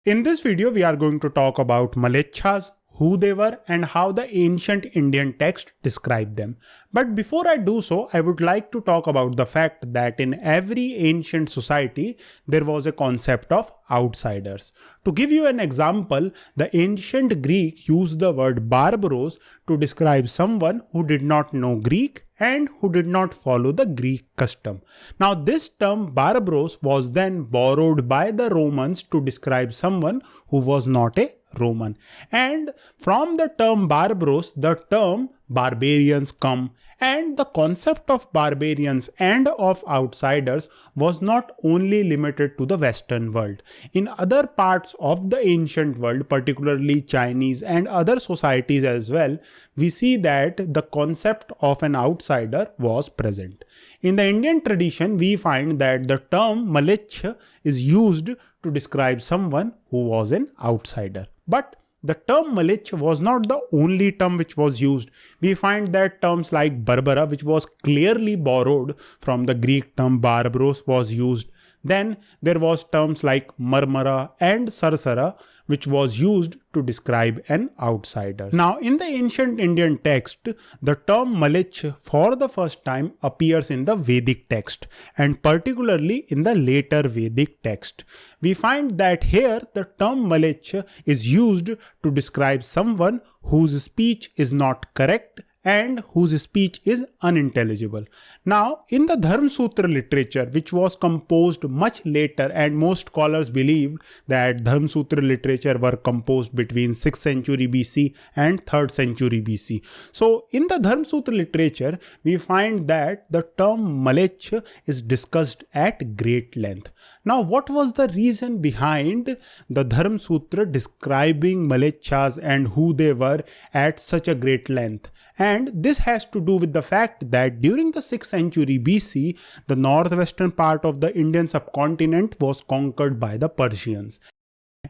In this video, we are going to talk about Mlecchas, who they were, and how the ancient Indian text describe them. But before I do so, I would like to talk about the fact that in every ancient society, there was a concept of outsiders. To give you an example, the ancient Greek used the word Barbaros to describe someone who did not know Greek and who did not follow the Greek custom. Now, this term Barbaros was then borrowed by the Romans to describe someone who was not a Roman. And from the term Barbaros, the term barbarians come. And the concept of barbarians and of outsiders was not only limited to the Western world. In other parts of the ancient world, particularly Chinese and other societies as well, we see that the concept of an outsider was present. In the Indian tradition, we find that the term Mleccha is used to describe someone who was an outsider. But the term Mleccha was not the only term which was used. We find that terms like Barbara, which was clearly borrowed from the Greek term Barbaros, was used. Then there was terms like Marmara and Sarsara, which was used to describe an outsider. Now, in the ancient Indian text, the term Mleccha for the first time appears in the Vedic text, and particularly in the later Vedic text. We find that here the term Mleccha is used to describe someone whose speech is not correct and whose speech is unintelligible. Now, in the Dharmasutra literature, which was composed much later, and most scholars believe that Dharmasutra literature were composed between 6th century BC and 3rd century BC. So, in the Dharmasutra literature, we find that the term Mleccha is discussed at great length. Now, what was the reason behind the Dharmasutra describing Mlecchas and who they were at such a great length? And this has to do with the fact that during the 6th century BC, the northwestern part of the Indian subcontinent was conquered by the Persians.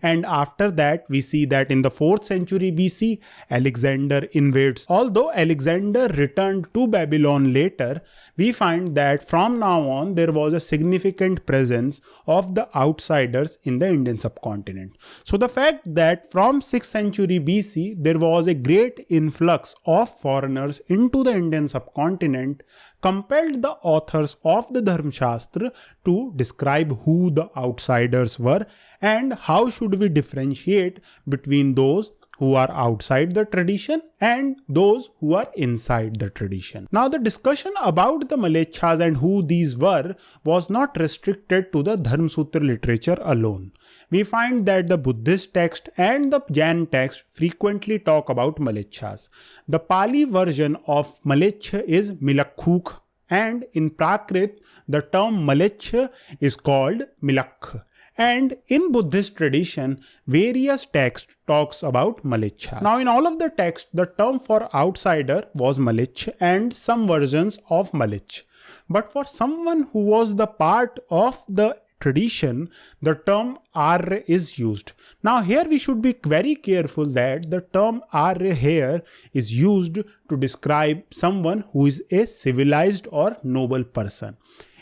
And after that, we see that in the 4th century BC, Alexander invades. Although Alexander returned to Babylon later, we find that from now on, there was a significant presence of the outsiders in the Indian subcontinent. So the fact that from 6th century BC, there was a great influx of foreigners into the Indian subcontinent compelled the authors of the Dharmashastra to describe who the outsiders were and how should we differentiate between those who are outside the tradition and those who are inside the tradition. Now, the discussion about the Mlecchas and who these were was not restricted to the Dharmasutra literature alone. We find that the Buddhist text and the Jain text frequently talk about Mlecchas. The Pali version of Mleccha is Mlecchuk, and in Prakrit, the term Mleccha is called Mleccha. And in Buddhist tradition, various texts talks about Mleccha. Now, in all of the texts, the term for outsider was Mleccha and some versions of Mleccha. But for someone who was the part of the tradition, the term Arya is used. Now, here we should be very careful that the term Arya here is used to describe someone who is a civilized or noble person.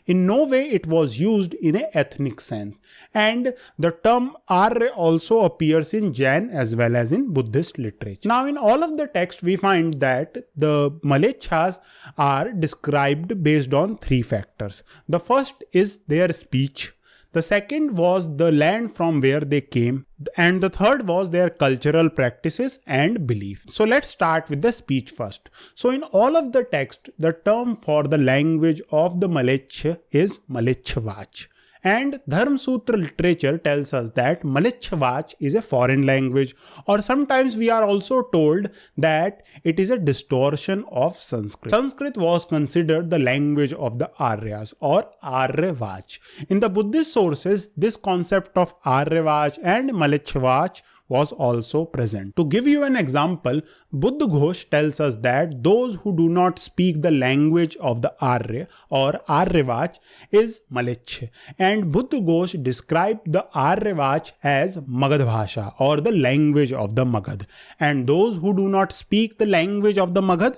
In no way it was used in an ethnic sense. And the term Arya also appears in Jain as well as in Buddhist literature. Now, in all of the texts, we find that the Mlecchas are described based on three factors. The first is their speech. The second was the land from where they came. And the third was their cultural practices and belief. So let's start with the speech first. So in all of the text, the term for the language of the Mleccha is Mlecchavach. And Dharmasutra literature tells us that Mlecchavach is a foreign language, or sometimes we are also told that it is a distortion of Sanskrit. Sanskrit was considered the language of the Aryas or Aryavach. In the Buddhist sources, this concept of Aryavach and Mlecchavach was also present. To give you an example, Buddha Ghosh tells us that those who do not speak the language of the Arya or Aryavach is Mleccha, and Buddha Ghosh described the Aryavach as Magad Bhasha or the language of the Magad, and those who do not speak the language of the Magad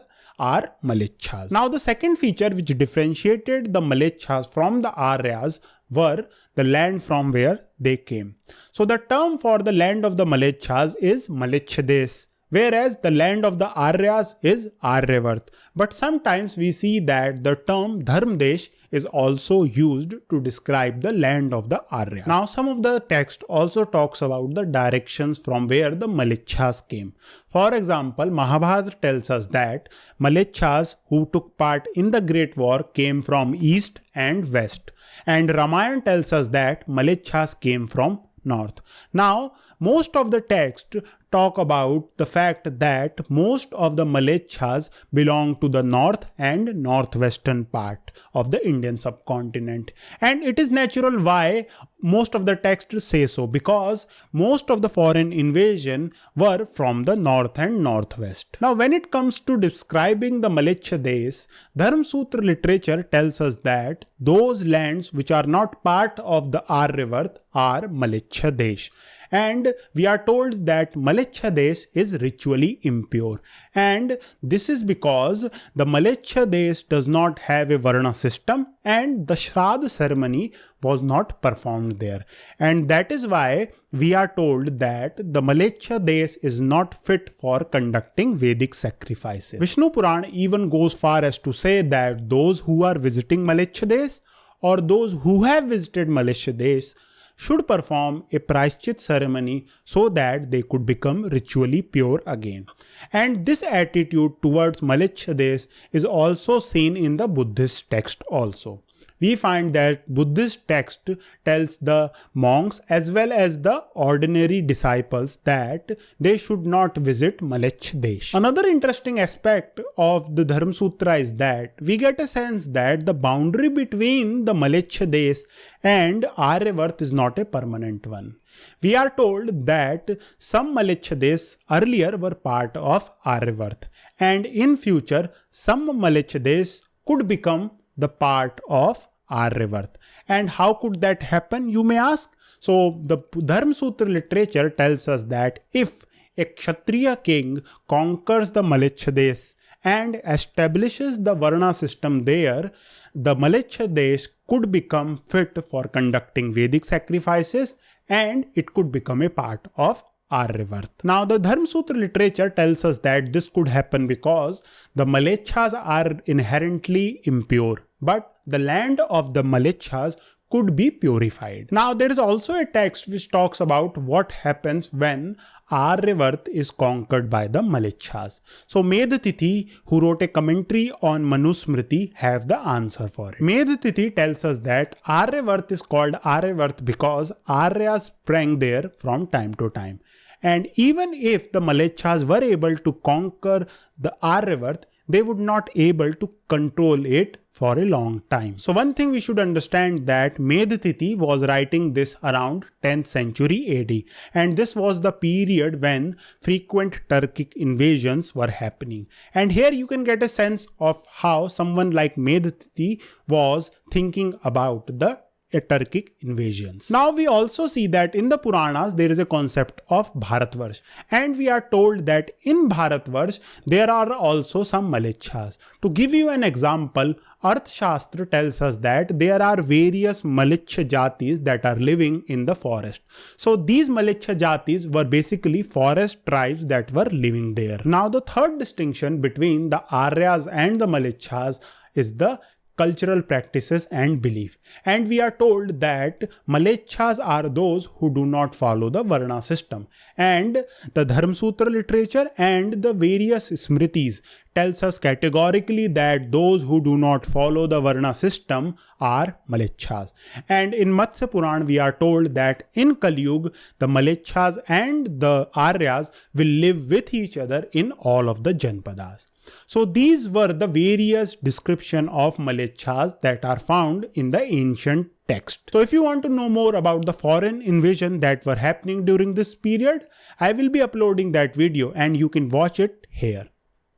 are Mlecchas. Now the second feature which differentiated the Mlecchas from the Aryas were the land from where they came. So the term for the land of the Mlecchas is Mleccha, whereas the land of the Aryas is Aryavart. But sometimes we see that the term Dharmdesh is also used to describe the land of the Aryas. Now some of the text also talks about the directions from where the Mlecchas came. For example, Mahabharata tells us that Mlecchas who took part in the Great War came from east and west. And Ramayana tells us that Mlecchas came from north. Now, most of the text talk about the fact that most of the Mlecchas belong to the north and northwestern part of the Indian subcontinent. And it is natural why most of the text say so, because most of the foreign invasion were from the north and northwest. Now, when it comes to describing the Mleccha Desh, Dharmasutra literature tells us that those lands which are not part of the Aryavart are Mleccha Desh. And we are told that Mleccha Desh is ritually impure. And this is because the Mleccha Desh does not have a Varna system and the Shraddha ceremony was not performed there. And that is why we are told that the Mleccha Desh is not fit for conducting Vedic sacrifices. Vishnu Purana even goes far as to say that those who are visiting Mleccha Desh or those who have visited Mleccha Desh should perform a Prayashchit ceremony so that they could become ritually pure again. And this attitude towards Mleccha Desh is also seen in the Buddhist text also. We find that Buddhist text tells the monks as well as the ordinary disciples that they should not visit Mleccha Desh. Another interesting aspect of the Dharmasutra is that we get a sense that the boundary between the Mleccha Desh and Aryavart is not a permanent one. We are told that some Mleccha Desh earlier were part of Aryavart, and in future some Mleccha Desh could become the part of Aryavart. And how could that happen, you may ask? So the Dharmasutra literature tells us that if a Kshatriya king conquers the Mleccha Desh and establishes the Varna system there, the Mleccha Desh could become fit for conducting Vedic sacrifices and it could become a part of Aryavart. Now the Dharmasutra literature tells us that this could happen because the Mlecchas are inherently impure, but the land of the Mlecchas could be purified. Now there is also a text which talks about what happens when Aryavart is conquered by the Mlecchas. So Medhatithi, who wrote a commentary on Manusmriti, have the answer for it. Medhatithi tells us that Aryavart is called Aryavart because Aryas sprang there from time to time. And even if the Mlecchas were able to conquer the Aryavart, they would not able to control it for a long time. So one thing we should understand that Medhatithi was writing this around 10th century AD, and this was the period when frequent Turkic invasions were happening. And here you can get a sense of how someone like Medhatithi was thinking about the Turkic invasions. Now we also see that in the Puranas there is a concept of Bharatvarsh, and we are told that in Bharatvarsh there are also some Mlecchas. To give you an example, Arthashastra tells us that there are various Mleccha jatis that are living in the forest. So these Mleccha jatis were basically forest tribes that were living there. Now the third distinction between the Aryas and the Mlecchas is the cultural practices and belief. And we are told that Mlecchas are those who do not follow the Varna system. And the Dharmasutra literature and the various Smritis tells us categorically that those who do not follow the Varna system are Mlecchas. And in Matsya Puran we are told that in Kali Yuga the Mlecchas and the Aryas will live with each other in all of the Janpadas. So these were the various description of Mlecchas that are found in the ancient text. So if you want to know more about the foreign invasion that were happening during this period, I will be uploading that video and you can watch it here.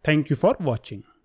Thank you for watching.